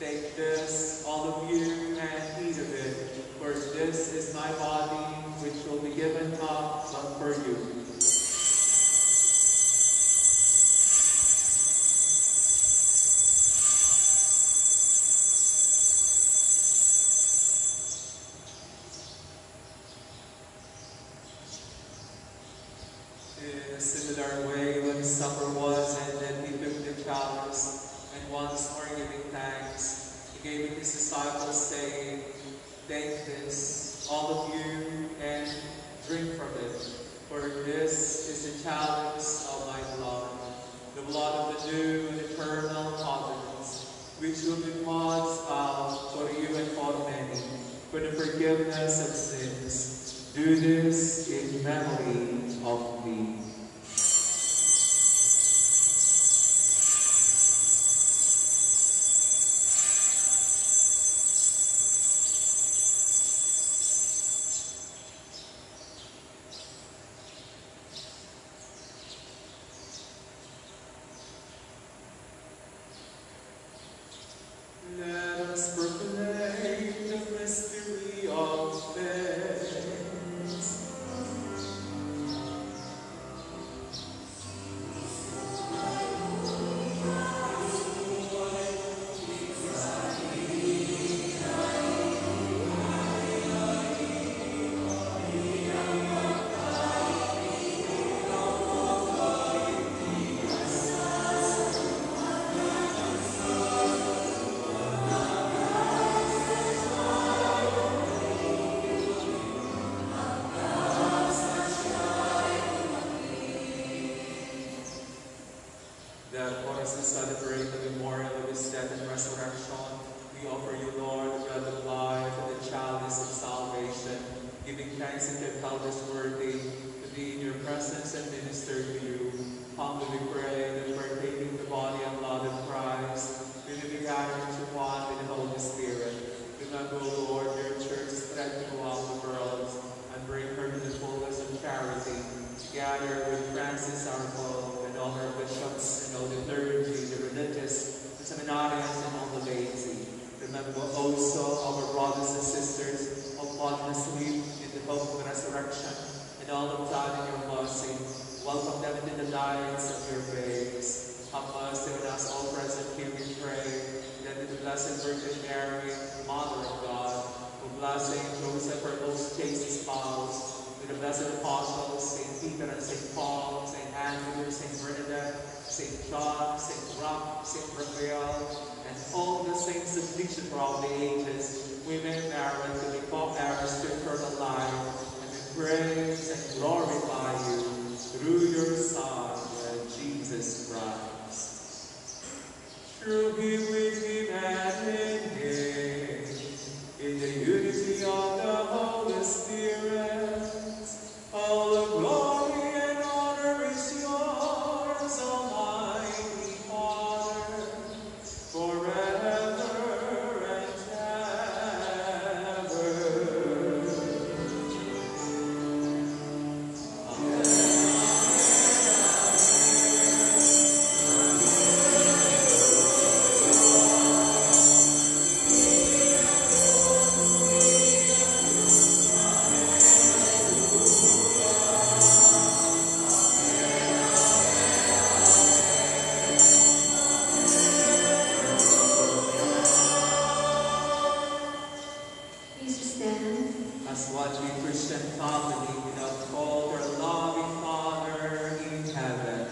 "Take this, all of you, and eat of it, for this is my body, which will be given up for you." In a similar way, when supper was ended, he took the chalice, and once more giving thanks, he gave it to his disciples, saying, "Take this, all of you, and drink from it, for this is the chalice of my blood, the blood of the new and eternal covenant, which will be poured out for you and for many, for the forgiveness of sins. Do this in memory of me." giving thanks and have held us worthy to be in your presence and minister to you. Humbly we pray that partaking the body and blood of Christ, we may be gathered into one with the Holy Spirit. Remember, O Lord, your church spread throughout the world, and bring her to the fullness of charity, together with Francis our Pope, and all our bishops, and all the clergy, the religious, the seminarians, and all the laity. Remember also our brothers and sisters of fallen asleep in the hope of resurrection, and all of God in your mercy. Welcome them into the lights of your face. Have mercy on us all present here, we pray, that in the Blessed Virgin Mary, Mother of God, who blessed Saint Joseph, her most chaste spouse, with the blessed apostles, Saint Peter and Saint Paul, Saint Andrew, Saint Bernadette, Saint John, Saint Roch, Saint Raphael, and all the saints of legion throughout the ages, we may merit to be co-heirs to eternal life, and we praise and glorify you through your Son, Jesus Christ. Through him, with him, and in him, in the unity of the Holy Spirit, all the glory and honor is yours, Almighty Father, forever and ever. Please stand. As one we Christian family, without fault our loving Father in heaven.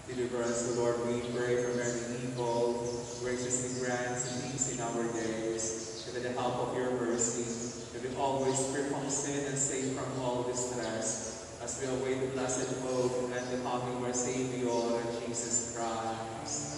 Deliver us, O Lord, we pray, from every evil. Graciously grant peace in our days, and with the help of your mercy, that we always free from sin and safe from all distress, as we await the blessed hope and the coming of our Savior, Jesus Christ.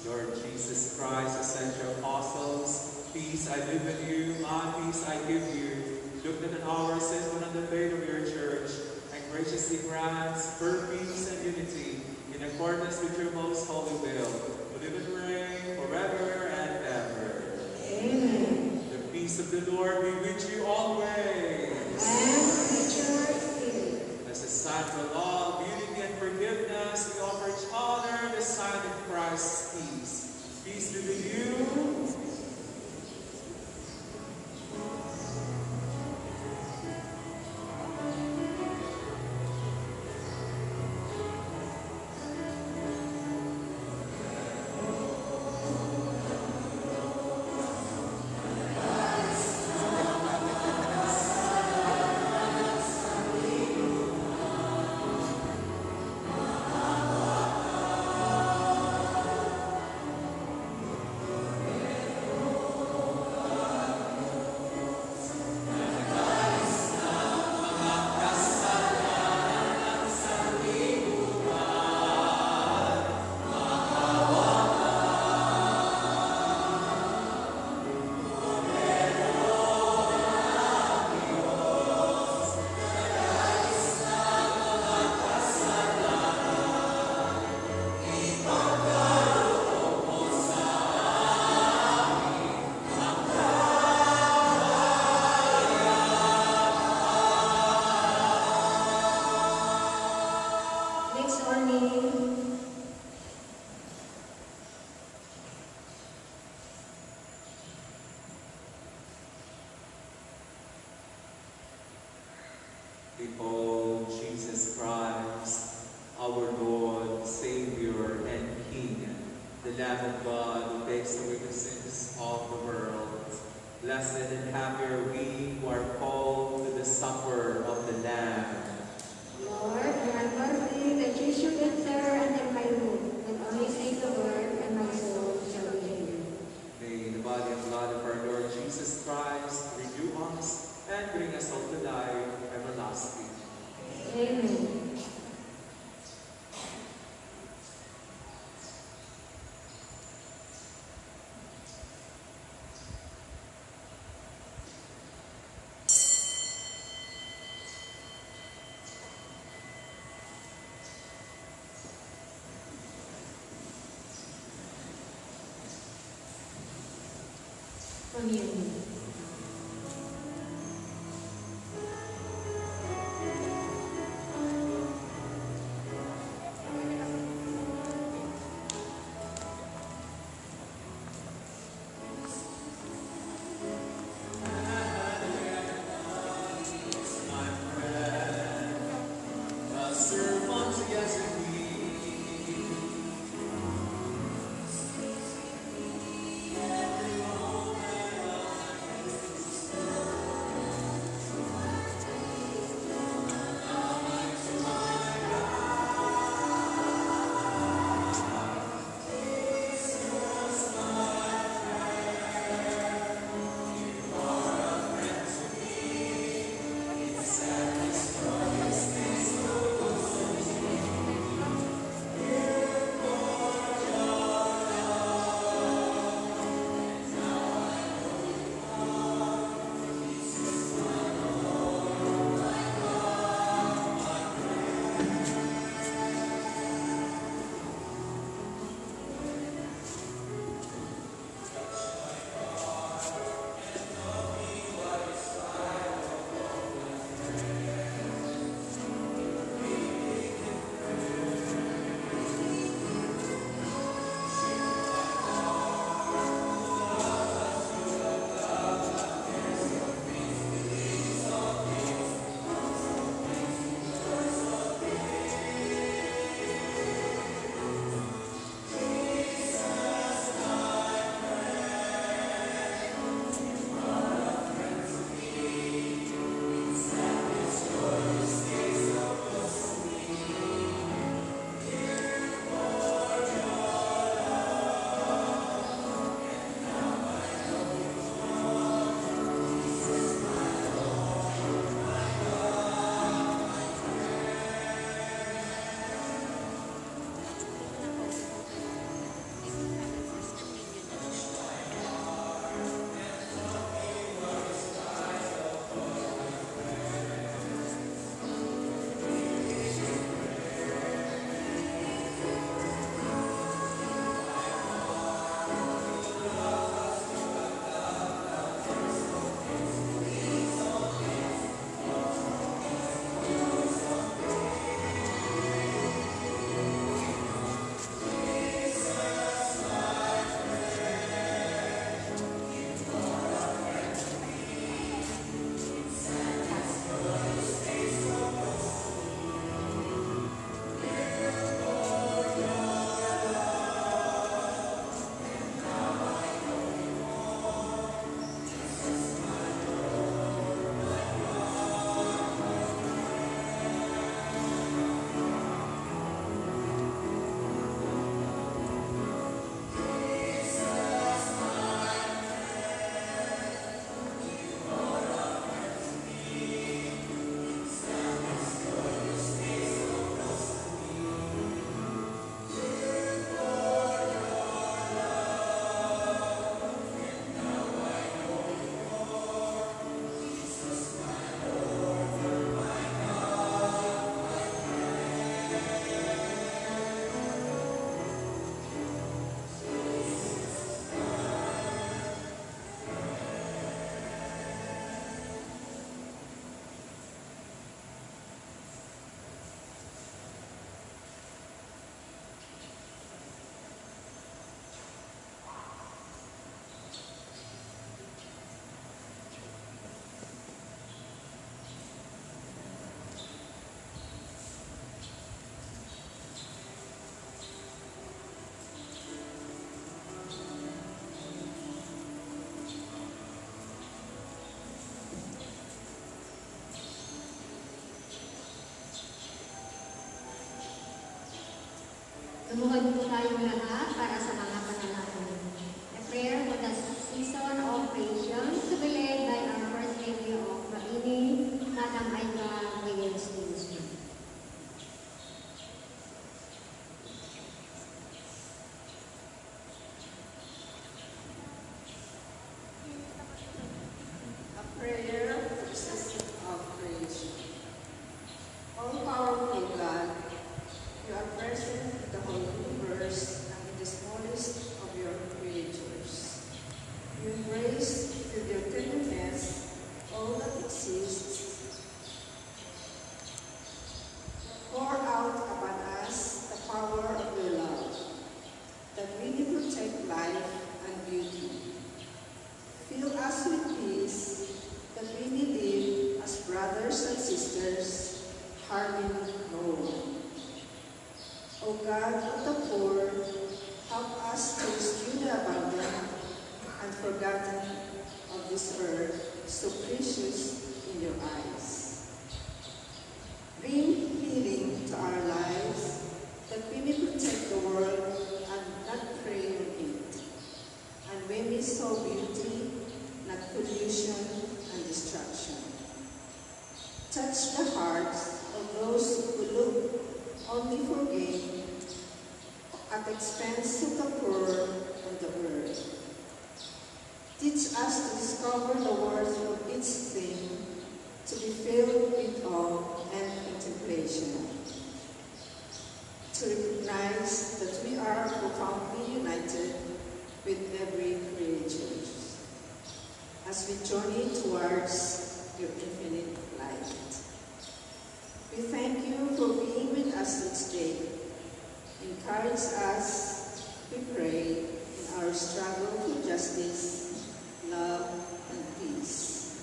Lord Jesus Christ, who sent your apostles, peace I live with you, my peace I give you. Look not on our sins, but on the faith of your church, and graciously grants her peace and unity, in accordance with your most holy will, who live and reign forever and ever. Amen. The peace of the Lord be with you always. And with your spirit. As a sign of love, unity, and forgiveness, we offer each other the sign of Christ's peace. Peace be with you. Next morning, Behold Jesus Christ, our Lord, Savior, and King, the Lamb of God who takes away the sins of the world. Blessed and happy are we who are called to the supper of the Lamb. Lord, I am worthy that you should enter under my roof, and only say the word, and my soul shall be healed. May the body and blood of our Lord Jesus Christ renew us and bring us all to life everlasting. Amen. Communion. Serve unto us indeed. Lumuhod po tayong lahat para sa mga panalangin. A prayer for the season of creation to be led by our First Lady of Marini, Madam Aida Reyes Ministry. A prayer for the season of creation. All-powerful God, you are present in the whole universe and in the smallest of your creatures. You embrace with your tenderness all that exists. Pour out upon us the power of your love, that we may protect life and beauty. Fill us with peace, that we may live as brothers and sisters, harming no one. O God of the poor, help us to rescue the abandoned and forgotten of this earth, so precious in your eyes. Bring healing to our lives, that we may protect the world and not prey on it, and we may sow beauty, not pollution and destruction. Touch the hearts of those who look only for gain at the expense of the poor of the earth. Teach us to discover the worth of each thing, to be filled with awe and contemplation, to recognize that we are profoundly united with every creature as we journey towards your infinite light. We thank you for being with us each day. Encourage us, we pray, in our struggle for justice, love, and peace.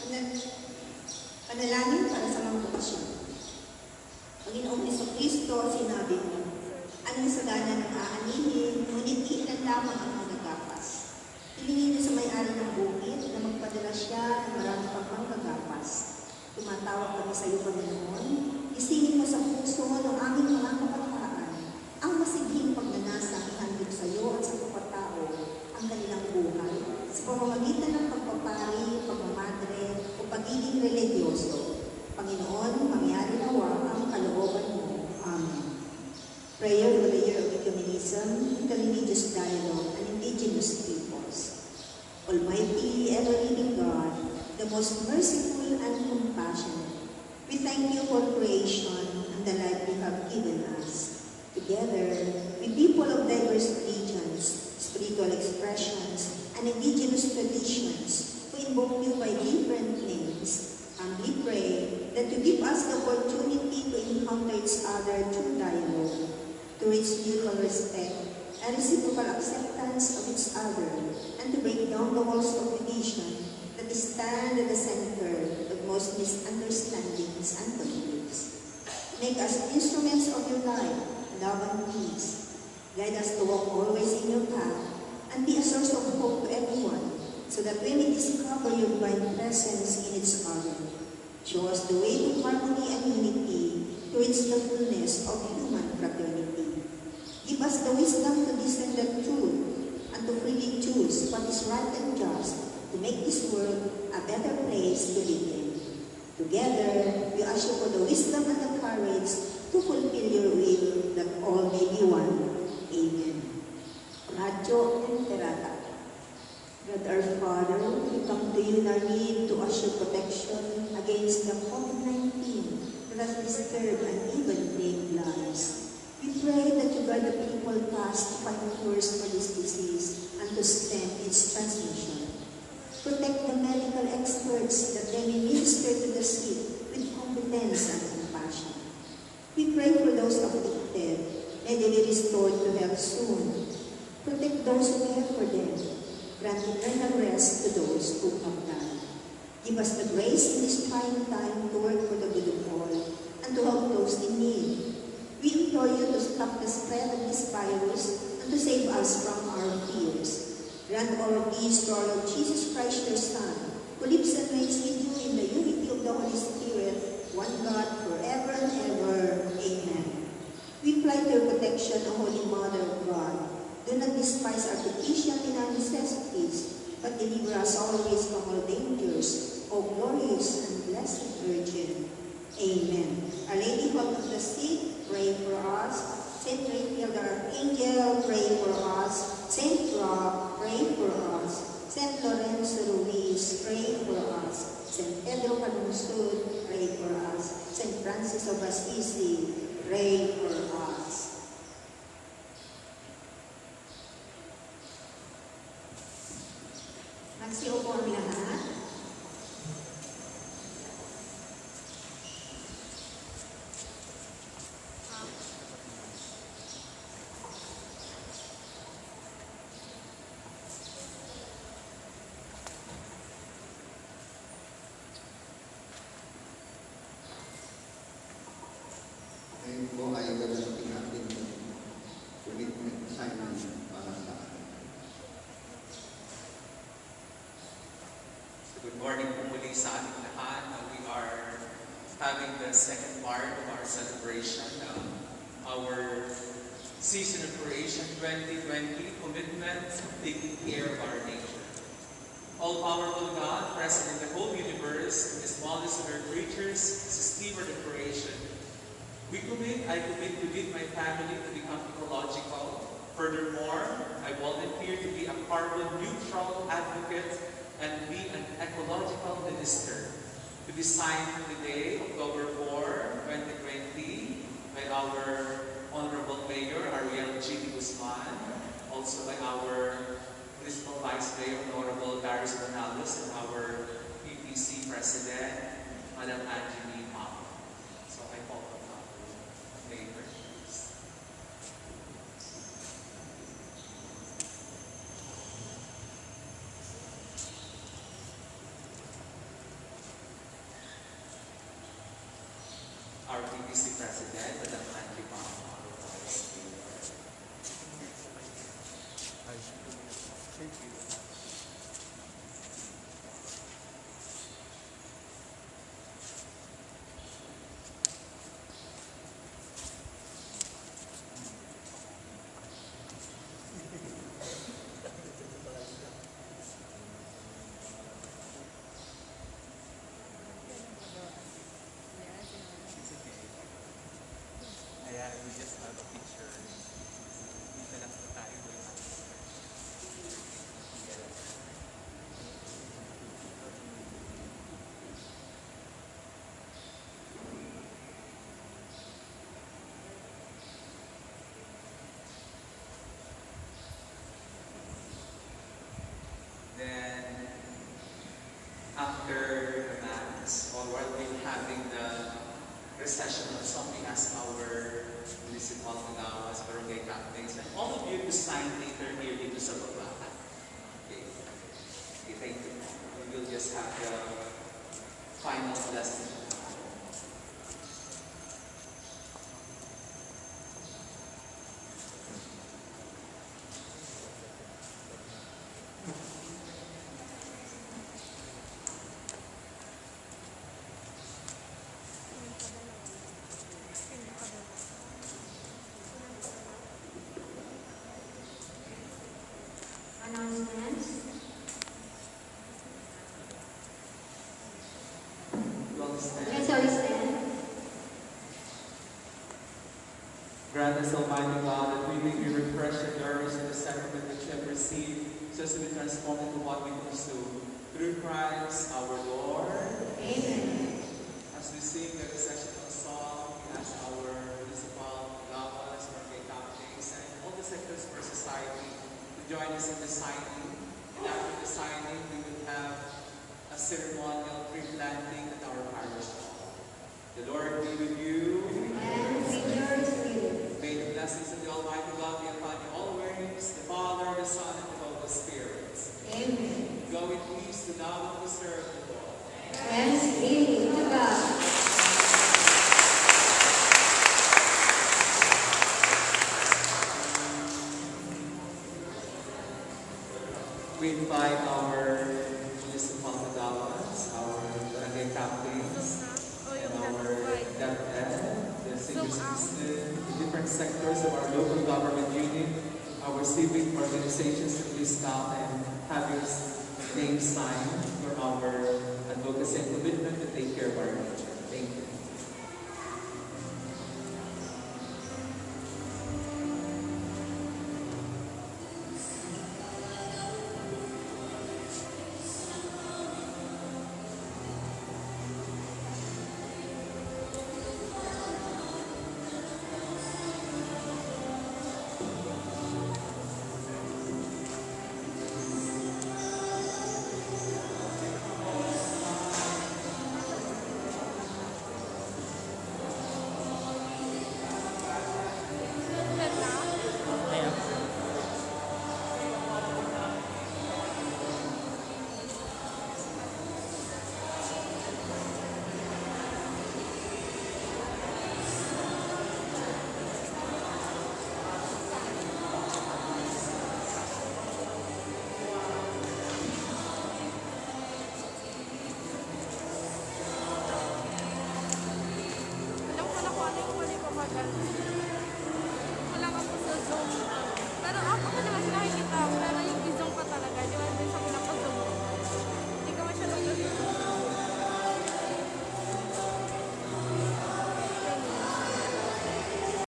Amen. Panalangin para sa mga bakasyon. Panginoong Jesucristo, sinabi mo, anong sagana ng aanihin, ngunit ilan lamang ang magagapas. Hilingin niyo sa may-ari ng bukid na magpadala siya ng marami pang manggagapas. Tumatawag kami sa iyo, Panginoon, isingin mo sa puso ng aming mga kabataan ang masighing pagnanasa ihandog sa iyo at sa kapatao ang kanilang buhay sa pamamagitan ng pagpapari, pagmamadre o pagiging religyoso. Panginoon, mangyari nawa ang kalooban mo. Amen. Prayer for the Year of Ecumenism, Interreligious Dialogue, and Indigenous Peoples. Almighty, ever-living God, the most merciful and compassionate, we thank you for creation and the life you have given us. Together, we people of diverse religions, spiritual expressions, and indigenous traditions who invoke you by different names, humbly pray that you give us the opportunity to encounter each other through dialogue, to reach mutual respect and reciprocal acceptance of each other, and to break down the walls of division that stand at the center of most misunderstandings and conflicts. Make us instruments of your light, love, and peace. Guide us to walk always in your path and be a source of hope to everyone, so that we may discover your divine presence in each other. Show us the way to harmony and unity, to reach the fullness of human fraternity. Give us the wisdom to discern the truth and to freely choose what is right and just, to make this world a better place to live in. Together, we ask you for the wisdom and the courage to fulfill your will, that all may be one. Amen. Radyo and Terata. God our Father, we come to you in our need to ask your protection against the COVID-19 that has disturbed and even plagued lives. We pray that you guide the people past to find cures for this disease and to stem its transmission. Protect the medical experts that they may minister to the sick with competence and compassion. We pray for those afflicted, may they be restored to health soon. Protect those who care for them. Grant eternal rest to those who have died. Give us the grace in this trying time to work for the good of all and to help those in need. We implore you to stop the spread of this virus and to save us from our fears. Grant all of these to our Lord Jesus Christ, your Son, who lives and reigns with you in the unity of the Holy Spirit, one God, forever and ever. Amen. We fly to your protection, O Holy Mother of God. Do not despise our petition in our necessities, but deliver us always from all dangers, O glorious and blessed Virgin. Amen. Our Lady Hope of the Sick, pray for us. Saint Raphael the Archangel, pray for us. Saint Roch, pray for us. Saint Lorenzo Ruiz, pray for us. Saint Pedro Calungsod, pray for us. Saint Francis of Assisi, pray for us. Magsiupo ang lahat. Ngayon po ay gagawin natin yung commitment assignment para sa atin. So good morning po muli sa ating lahat. We are having the second part of our celebration, our Season of Creation 2020 commitment to taking care of our nature. All-powerful God, present in the whole universe, in the smallest of our creatures, as a steward of creation, I commit to lead my family to become ecological. Furthermore, I volunteer to be a carbon-neutral advocate and be an ecological minister. To be signed today, October 4, 2020, by our Honorable Mayor, Ariel G. Guzman, also by our Municipal Vice Mayor, Honorable Darius Banalos, and our PPC President, Madam Angeline Pao. So I call on our Mayor. Our PPC President, Madam Angeline Pao, our Vice Mayor. Thank you. Ayan, we just have a picture. Dito lang po tayo. Then, after the Mass, or while we're having the recession of something as our municipal as barangay captains, and all of you to sign later here dito sa baba. Okay. Okay, thank you. We will just have the final blessing. Announcements. You understand? Let's all stand. Grant us, Almighty God, that we may be refreshed and nourished in the sacrament which we have received, so as to be transformed into what we pursue. Through Christ our Lord. Amen. As we sing the recessional song, we ask our municipal governors, barangay captains, and all the sectors of our society to join us in the signing. And after the signing, we will have a ceremonial tree planting at our parish hall. The Lord be with you. And with your spirit. May the blessings of the Almighty God be upon you always, the Father, the Son, and the Holy Spirit. Amen. Go in peace to love and to serve the Lord. Thanks be to God. We invite our municipal governments, our barangay captains, and our DepEd, the senior citizen, different sectors of our local government unit, our civic organizations that we staff, and have your name signed for our advocacy and commitment to take care of our youth.